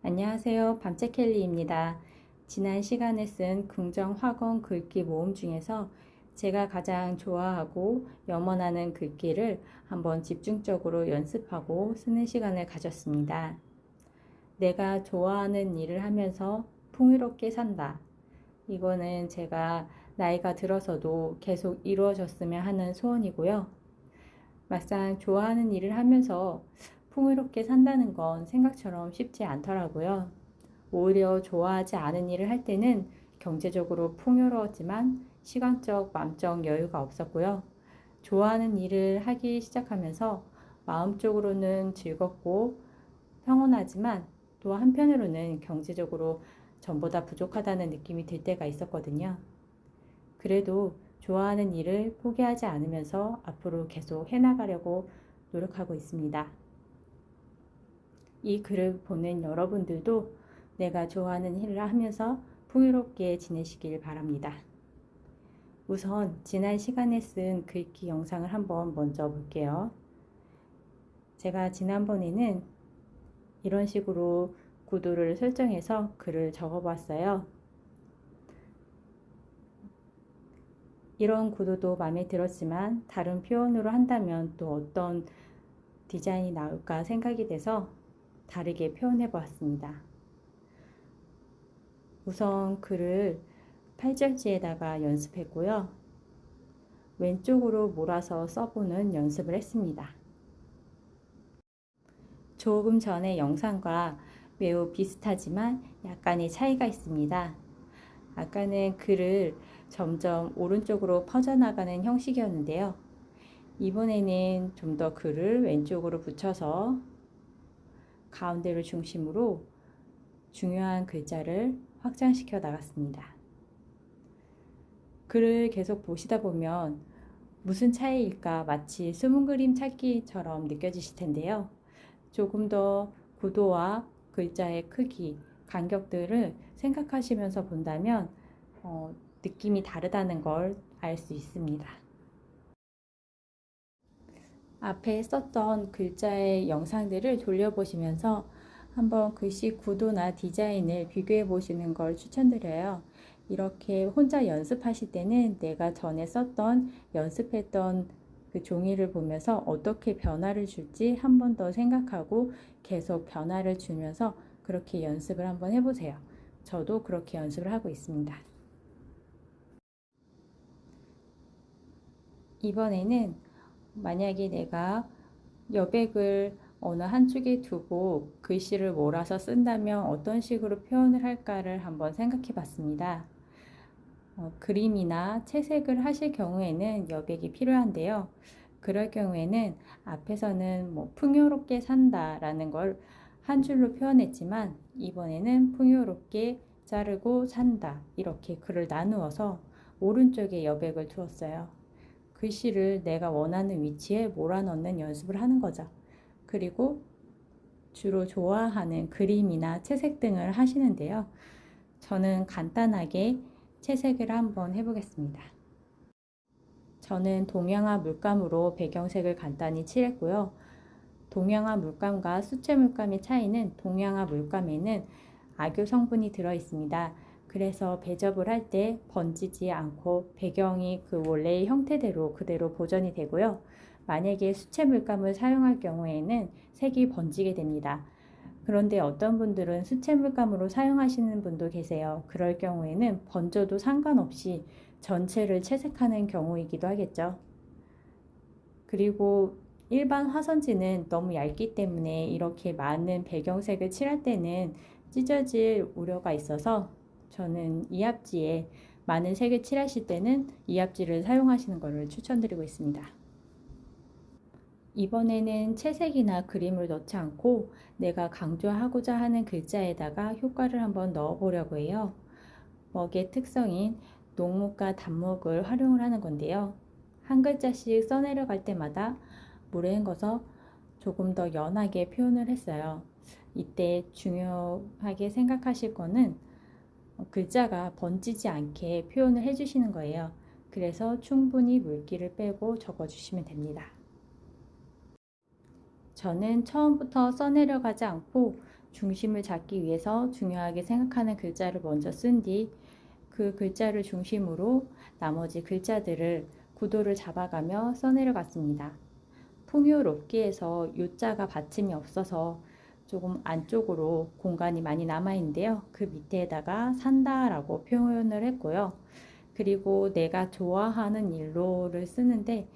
안녕하세요. 밤책켈리입니다. 지난 시간에 쓴 긍정 확언 글귀 모음 중에서 제가 가장 좋아하고 염원하는 글귀를 한번 집중적으로 연습하고 쓰는 시간을 가졌습니다. 내가 좋아하는 일을 하면서 풍요롭게 산다. 이거는 제가 나이가 들어서도 계속 이루어졌으면 하는 소원이고요. 막상 좋아하는 일을 하면서 풍요롭게 산다는 건 생각처럼 쉽지 않더라고요. 오히려 좋아하지 않은 일을 할 때는 경제적으로 풍요로웠지만 시간적, 마음적 여유가 없었고요. 좋아하는 일을 하기 시작하면서 마음적으로는 즐겁고 평온하지만 또 한편으로는 경제적으로 전보다 부족하다는 느낌이 들 때가 있었거든요. 그래도 좋아하는 일을 포기하지 않으면서 앞으로 계속 해나가려고 노력하고 있습니다. 이 글을 보는 여러분들도 내가 좋아하는 일을 하면서 풍요롭게 지내시길 바랍니다. 우선 지난 시간에 쓴 글귀 영상을 한번 먼저 볼게요. 제가 지난번에는 이런 식으로 구도를 설정해서 글을 적어봤어요. 이런 구도도 마음에 들었지만 다른 표현으로 한다면 또 어떤 디자인이 나올까 생각이 돼서 다르게 표현해 보았습니다. 우선 글을 팔절지에다가 연습했고요. 왼쪽으로 몰아서 써보는 연습을 했습니다. 조금 전의 영상과 매우 비슷하지만 약간의 차이가 있습니다. 아까는 글을 점점 오른쪽으로 퍼져나가는 형식이었는데요. 이번에는 좀 더 글을 왼쪽으로 붙여서 가운데를 중심으로 중요한 글자를 확장시켜 나갔습니다. 글을 계속 보시다 보면 무슨 차이일까 마치 숨은 그림 찾기처럼 느껴지실 텐데요. 조금 더 구도와 글자의 크기, 간격들을 생각하시면서 본다면 느낌이 다르다는 걸 알 수 있습니다. 앞에 썼던 글자의 영상들을 돌려보시면서 한번 글씨 구도나 디자인을 비교해 보시는 걸 추천드려요. 이렇게 혼자 연습하실 때는 내가 전에 썼던 연습했던 그 종이를 보면서 어떻게 변화를 줄지 한 번 더 생각하고 계속 변화를 주면서 그렇게 연습을 한번 해보세요. 저도 그렇게 연습을 하고 있습니다. 이번에는 만약에 내가 여백을 어느 한쪽에 두고 글씨를 몰아서 쓴다면 어떤 식으로 표현을 할까를 한번 생각해 봤습니다. 그림이나 채색을 하실 경우에는 여백이 필요한데요. 그럴 경우에는 앞에서는 풍요롭게 산다라는 걸 한 줄로 표현했지만 이번에는 풍요롭게 자르고 산다 이렇게 글을 나누어서 오른쪽에 여백을 두었어요. 글씨를 내가 원하는 위치에 몰아넣는 연습을 하는 거죠. 그리고 주로 좋아하는 그림이나 채색 등을 하시는데요. 저는 간단하게 채색을 한번 해보겠습니다. 저는 동양화 물감으로 배경색을 간단히 칠했고요. 동양화 물감과 수채 물감의 차이는 동양화 물감에는 악유 성분이 들어 있습니다. 그래서 배접을 할 때 번지지 않고 배경이 그 원래의 형태대로 그대로 보존이 되고요. 만약에 수채 물감을 사용할 경우에는 색이 번지게 됩니다. 그런데 어떤 분들은 수채 물감으로 사용하시는 분도 계세요. 그럴 경우에는 번져도 상관없이 전체를 채색하는 경우이기도 하겠죠. 그리고 일반 화선지는 너무 얇기 때문에 이렇게 많은 배경색을 칠할 때는 찢어질 우려가 있어서 저는 이합지에 많은 색을 칠하실 때는 이합지를 사용하시는 것을 추천드리고 있습니다. 이번에는 채색이나 그림을 넣지 않고 내가 강조하고자 하는 글자에다가 효과를 한번 넣어 보려고 해요. 먹의 특성인 녹목과 단목을 활용을 하는 건데요. 한 글자씩 써내려갈 때마다 물에 헹궈서 조금 더 연하게 표현을 했어요. 이때 중요하게 생각하실 거는 글자가 번지지 않게 표현을 해주시는 거예요. 그래서 충분히 물기를 빼고 적어주시면 됩니다. 저는 처음부터 써내려가지 않고 중심을 잡기 위해서 중요하게 생각하는 글자를 먼저 쓴 뒤 그 글자를 중심으로 나머지 글자들을 구도를 잡아가며 써내려갔습니다. 풍요롭기에서 요자가 받침이 없어서 조금 안쪽으로 공간이 많이 남아있는데요. 그 밑에다가 산다라고 표현을 했고요. 그리고 내가 좋아하는 일로를 쓰는데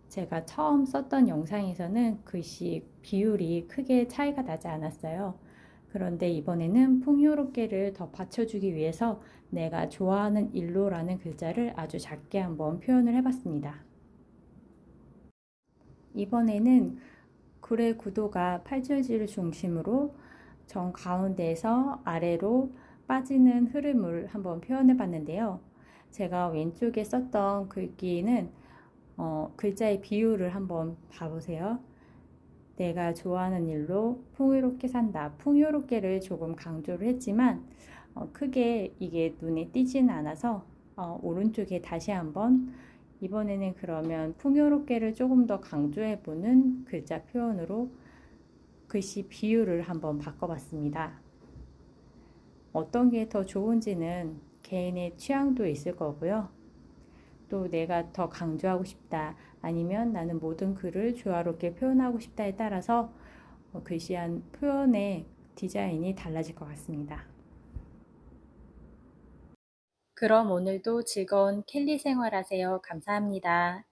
제가 처음 썼던 영상에서는 글씨 비율이 크게 차이가 나지 않았어요. 그런데 이번에는 풍요롭게를 더 받쳐주기 위해서 내가 좋아하는 일로라는 글자를 아주 작게 한번 표현을 해봤습니다. 이번에는 글의 구도가 팔절지를 중심으로 정 가운데에서 아래로 빠지는 흐름을 한번 표현해 봤는데요. 제가 왼쪽에 썼던 글귀는 글자의 비율을 한번 봐보세요. 내가 좋아하는 일로 풍요롭게 산다. 풍요롭게를 조금 강조를 했지만 크게 이게 눈에 띄지는 않아서 오른쪽에 다시 한번 이번에는 그러면 풍요롭게를 조금 더 강조해보는 글자 표현으로 글씨 비율을 한번 바꿔봤습니다. 어떤 게 더 좋은지는 개인의 취향도 있을 거고요. 또 내가 더 강조하고 싶다 아니면 나는 모든 글을 조화롭게 표현하고 싶다에 따라서 글씨한 표현의 디자인이 달라질 것 같습니다. 그럼 오늘도 즐거운 캘리 생활하세요. 감사합니다.